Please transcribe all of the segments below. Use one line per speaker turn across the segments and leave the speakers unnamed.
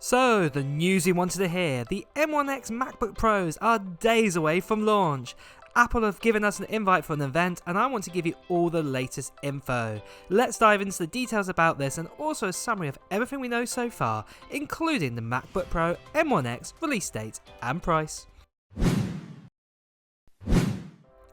So, the news you wanted to hear, the M1x MacBook Pros are days away from launch. Apple have given us an invite for an event and I want to give you all the latest info. Let's dive into the details about this and also a summary of everything we know so far, including the MacBook Pro M1x release date and price.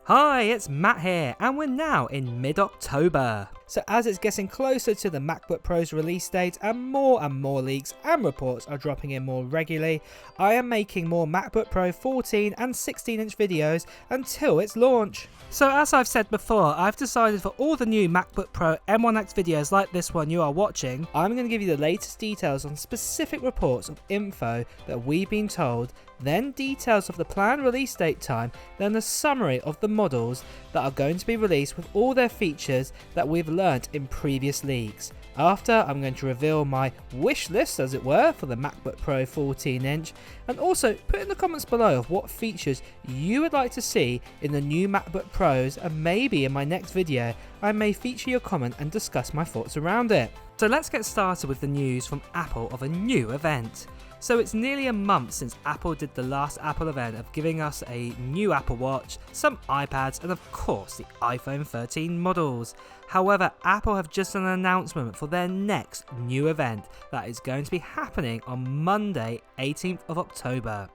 Hi, it's Matt here, and we're now in mid-October. So as it's getting closer to the MacBook Pro's release date and more leaks and reports are dropping in more regularly, I am making more MacBook Pro 14 and 16-inch videos until its launch. So as I've said before, I've decided for all the new MacBook Pro M1X videos like this one you are watching, I'm going to give you the latest details on specific reports of info that we've been told, then details of the planned release date time, then a summary of the models that are going to be released with all their features that we've learnt in previous leaks. After, I'm going to reveal my wish list, as it were, for the MacBook Pro 14-inch, and also put in the comments below of what features you would like to see in the new MacBook Pros, and maybe in my next video I may feature your comment and discuss my thoughts around it. So let's get started with the news from Apple of a new event. So it's nearly a month since Apple did the last Apple event of giving us a new Apple Watch, some iPads and of course the iPhone 13 models. However, Apple have just done an announcement for their next new event that is going to be happening on Monday 18th of October.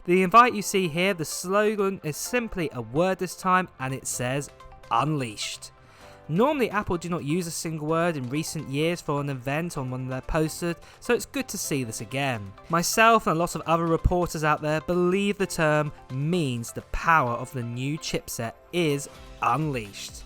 The invite you see here, the slogan is simply a word this time and it says Unleashed. Normally Apple do not use a single word in recent years for an event on one of their posters, so it's good to see this again. Myself and a lot of other reporters out there believe the term means the power of the new chipset is unleashed.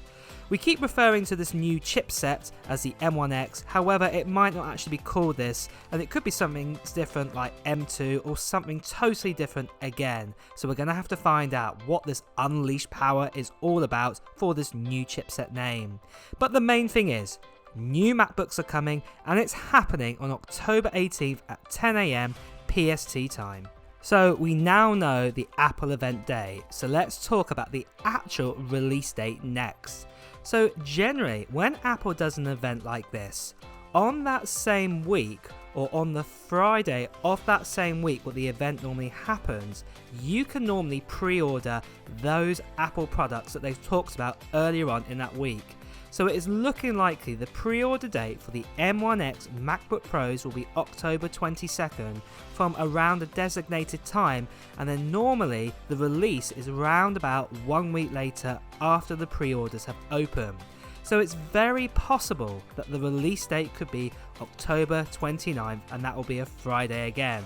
We keep referring to this new chipset as the M1X, however it might not actually be called this and it could be something different like M2 or something totally different again. So we're going to have to find out what this unleashed power is all about for this new chipset name. But the main thing is, new MacBooks are coming and it's happening on October 18th at 10 AM PST time. So we now know the Apple event day, so let's talk about the actual release date next. So generally, when Apple does an event like this, on that same week or on the Friday of that same week where the event normally happens, you can normally pre-order those Apple products that they've talked about earlier on in that week. So it is looking likely the pre-order date for the M1X MacBook Pros will be October 22nd from around a designated time, and then normally the release is around about 1 week later after the pre-orders have opened. So it's very possible that the release date could be October 29th and that will be a Friday again.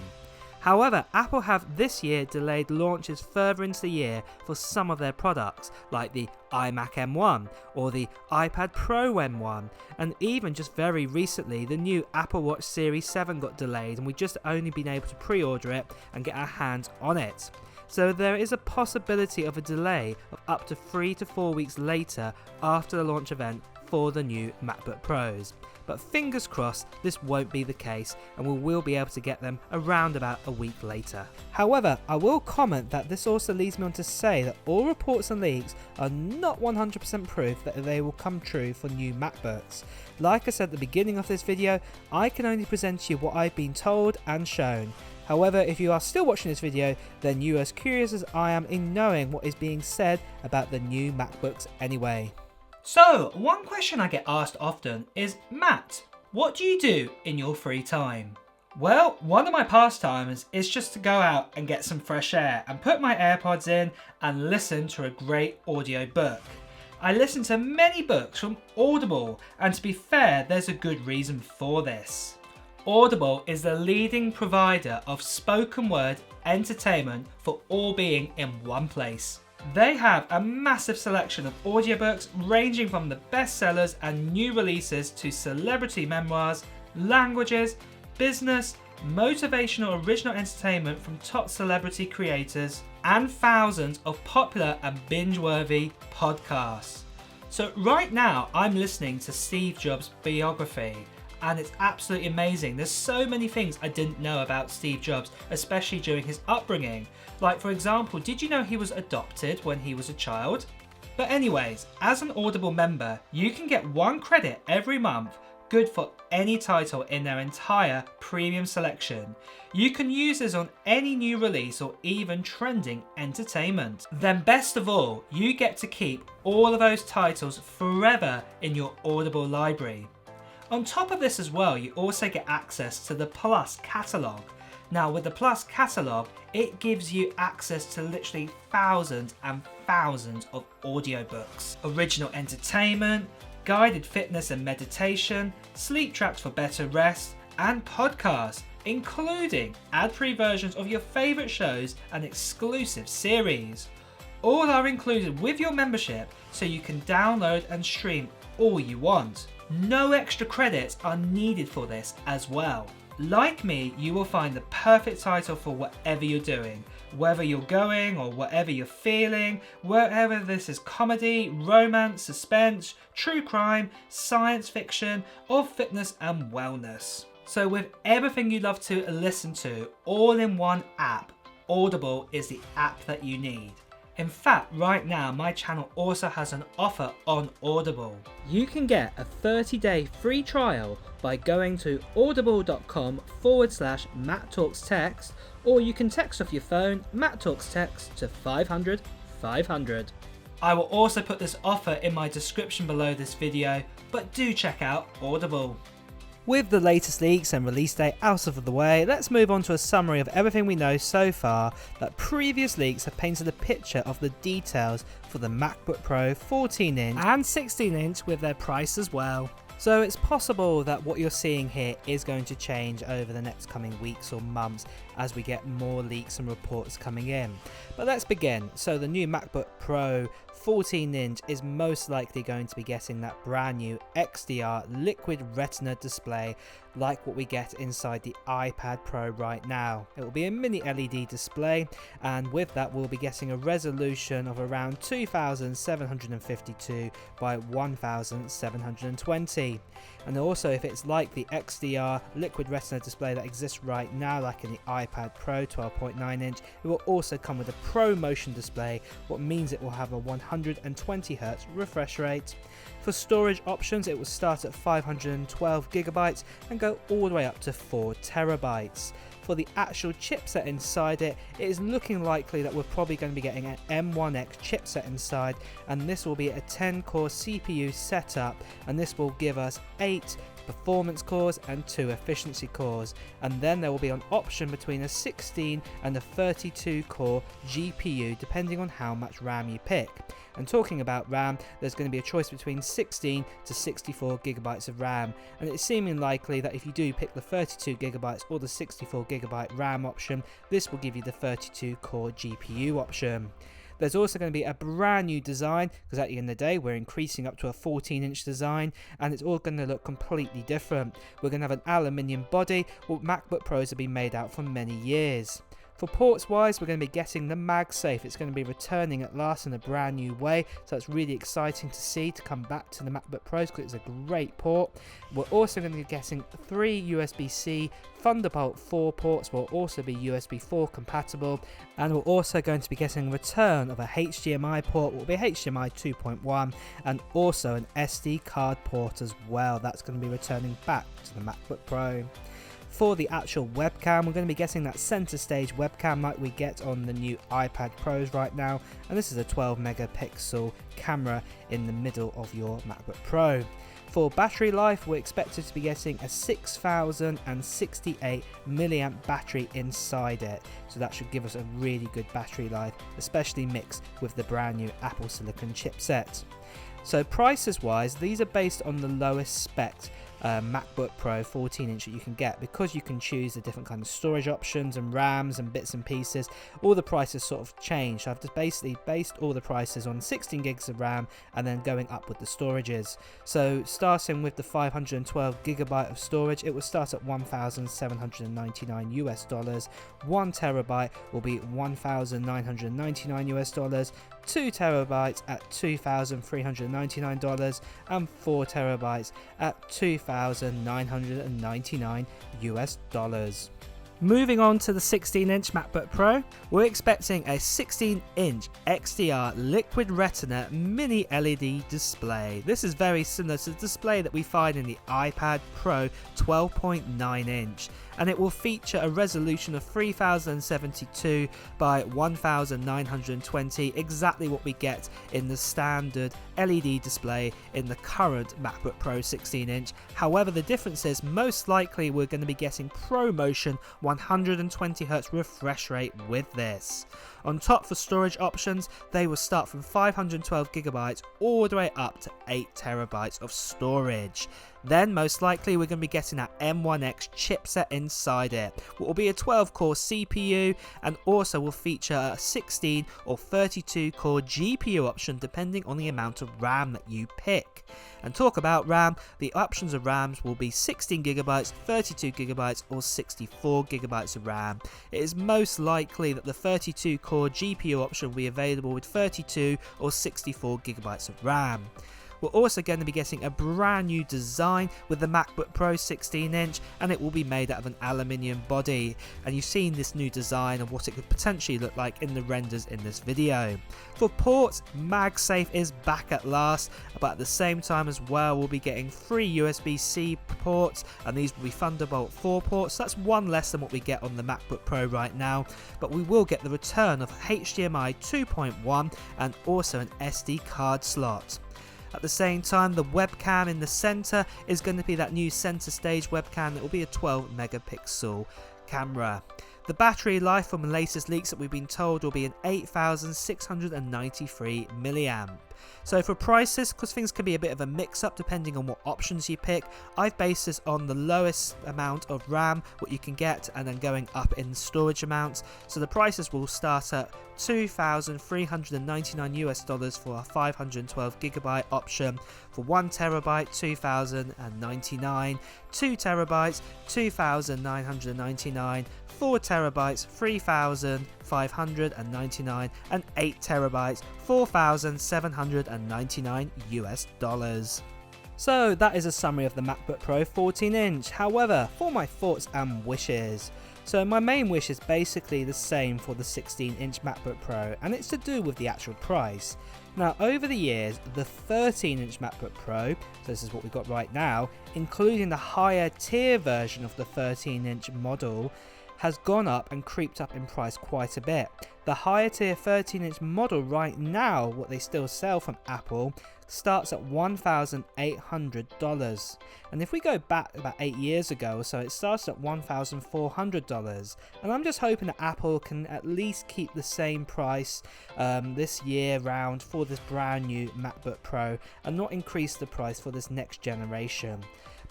However, Apple have this year delayed launches further into the year for some of their products, like the iMac M1 or the iPad Pro M1, and even just very recently the new Apple Watch Series 7 got delayed and we've just only been able to pre-order it and get our hands on it. So there is a possibility of a delay of up to 3 to 4 weeks later after the launch event for the new MacBook Pros. But fingers crossed this won't be the case and we will be able to get them around about a week later. However, I will comment that this also leads me on to say that all reports and leaks are not 100% proof that they will come true for new MacBooks. Like I said at the beginning of this video, I can only present to you what I've been told and shown. However, if you are still watching this video, then you are as curious as I am in knowing what is being said about the new MacBooks anyway. So, one question I get asked often is, Matt, what do you do in your free time? Well, one of my pastimes is just to go out and get some fresh air and put my AirPods in and listen to a great audio book. I listen to many books from Audible, and to be fair, there's a good reason for this. Audible is the leading provider of spoken word entertainment for all being in one place. They have a massive selection of audiobooks ranging from the bestsellers and new releases to celebrity memoirs, languages, business, motivational original entertainment from top celebrity creators, and thousands of popular and binge-worthy podcasts. So right now I'm listening to Steve Jobs' biography, and it's absolutely amazing. There's so many things I didn't know about Steve Jobs, especially during his upbringing. Like, for example, did you know he was adopted when he was a child? But anyways, as an Audible member, you can get 1 credit every month good for any title in their entire premium selection. You can use this on any new release or even trending entertainment. Then best of all, you get to keep all of those titles forever in your Audible library. On top of this as well, you also get access to the Plus catalogue. Now with the Plus catalogue, it gives you access to literally thousands and thousands of audiobooks, original entertainment, guided fitness and meditation, sleep tracks for better rest, and podcasts, including ad-free versions of your favourite shows and exclusive series. All are included with your membership, so you can download and stream all you want. No extra credits are needed for this as well. Like me, you will find the perfect title for whatever you're doing, whether you're going or whatever you're feeling, wherever this is comedy, romance, suspense, true crime, science fiction, or fitness and wellness. So with everything you love to listen to all in one app, Audible is the app that you need. In fact, right now my channel also has an offer on Audible. You can get a 30-day free trial by going to audible.com/MattTalksText, or you can text off your phone Matt Talks Text to 500 500. I will also put this offer in my description below this video, but do check out Audible. With the latest leaks and release date out of the way, let's move on to a summary of everything we know so far that previous leaks have painted a picture of the details for the MacBook Pro 14-inch and 16-inch with their price as well. So it's possible that what you're seeing here is going to change over the next coming weeks or months as we get more leaks and reports coming in. But let's begin. So the new MacBook Pro 14-inch is most likely going to be getting that brand new XDR liquid retina display like what we get inside the iPad Pro right now. It will be a mini LED display, and with that we'll be getting a resolution of around 2752 by 1720. And also, if it's like the XDR liquid retina display that exists right now, like in the iPad Pro 12.9-inch, it will also come with a Pro Motion display, what means it will have a 120Hz refresh rate. For storage options, it will start at 512GB and go all the way up to 4TB. For the actual chipset inside it, it is looking likely that we're probably going to be getting an M1x chipset inside, and this will be a 10-core CPU setup, and this will give us 8 performance cores and 2 efficiency cores, and then there will be an option between a 16 and a 32 core GPU depending on how much RAM you pick. And talking about RAM, there's going to be a choice between 16 to 64GB of RAM, and it's seeming likely that if you do pick the 32GB or the 64GB RAM option, this will give you the 32 core GPU option. There's also going to be a brand new design, because at the end of the day we're increasing up to a 14-inch design, and it's all going to look completely different. We're going to have an aluminium body, what MacBook Pros have been made out for many years. For ports wise, we're going to be getting the MagSafe. It's going to be returning at last in a brand new way, so it's really exciting to see to come back to the MacBook Pros because it's a great port. We're also going to be getting 3 USB-C Thunderbolt 4 ports, will also be USB 4 compatible, and we're also going to be getting return of a HDMI port, will be HDMI 2.1, and also an SD card port as well. That's going to be returning back to the MacBook Pro. For the actual webcam, we're going to be getting that center stage webcam like we get on the new iPad Pros right now, and this is a 12 megapixel camera in the middle of your MacBook Pro. For battery life, we're expected to be getting a 6068 milliamp battery inside it, so that should give us a really good battery life, especially mixed with the brand new Apple Silicon chipset. So prices wise, these are based on the lowest spec MacBook Pro 14-inch that you can get, because you can choose the different kind of storage options and RAMs and bits and pieces. All the prices sort of change. So I've just basically based all the prices on 16 gigs of RAM and then going up with the storages. So starting with the 512GB of storage, it will start at $1,799 US. 1 terabyte will be $1,999 US. 2 terabytes at $2,399, and 4 terabytes at $2,999 US. Moving on to the 16-inch MacBook Pro, we're expecting a 16-inch XDR Liquid Retina mini LED display. This is very similar to the display that we find in the iPad Pro 12.9-inch, and it will feature a resolution of 3072 by 1920, exactly what we get in the standard LED display in the current MacBook Pro 16-inch. However, the difference is most likely we're going to be getting ProMotion 120Hz refresh rate with this. On top, for storage options, they will start from 512GB all the way up to 8TB of storage. Then most likely we're going to be getting that M1x chipset inside it, what will be a 12-core CPU, and also will feature a 16 or 32-core GPU option depending on the amount of RAM that you pick. And talk about RAM, the options of RAMs will be 16GB, 32GB or 64GB of RAM. It is most likely that the 32-core GPU option will be available with 32 or 64GB of RAM. We're also going to be getting a brand new design with the MacBook Pro 16-inch, and it will be made out of an aluminium body. And you've seen this new design of what it could potentially look like in the renders in this video. For ports, MagSafe is back at last, but at the same time as well we'll be getting 3 USB-C ports, and these will be Thunderbolt 4 ports. That's one less than what we get on the MacBook Pro right now, but we will get the return of HDMI 2.1 and also an SD card slot. At the same time, the webcam in the center is going to be that new center stage webcam that will be a 12 megapixel camera. The battery life from the latest leaks that we've been told will be an 8693 milliamp. So for prices, because things can be a bit of a mix-up depending on what options you pick, I've based this on the lowest amount of RAM, what you can get, and then going up in storage amounts. So the prices will start at $2,399 for a 512GB option. For 1TB, $2,099, 2TB, $2,999, 4TB, $3,599, and 8TB, $4,799. So that is a summary of the MacBook Pro 14-inch. However, for my thoughts and wishes. So my main wish is basically the same for the 16-inch MacBook Pro, and it's to do with the actual price. Now, over the years, the 13-inch MacBook Pro, so this is what we've got right now, including the higher tier version of the 13-inch model, has gone up and creeped up in price quite a bit. The higher tier 13-inch model right now, what they still sell from Apple, starts at $1,800. And if we go back about 8 years ago or so, it starts at $1,400. And I'm just hoping that Apple can at least keep the same price this year round for this brand new MacBook Pro and not increase the price for this next generation.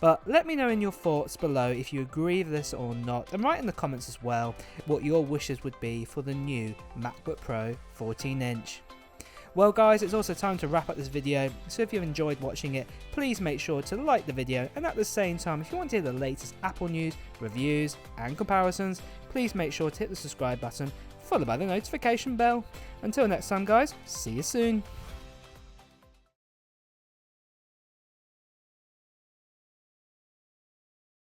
But let me know in your thoughts below if you agree with this or not, and write in the comments as well what your wishes would be for the new MacBook Pro 14-inch. Well guys, it's also time to wrap up this video, so if you've enjoyed watching it, please make sure to like the video, and at the same time, if you want to hear the latest Apple news, reviews and comparisons, please make sure to hit the subscribe button, followed by the notification bell. Until next time guys, see you soon.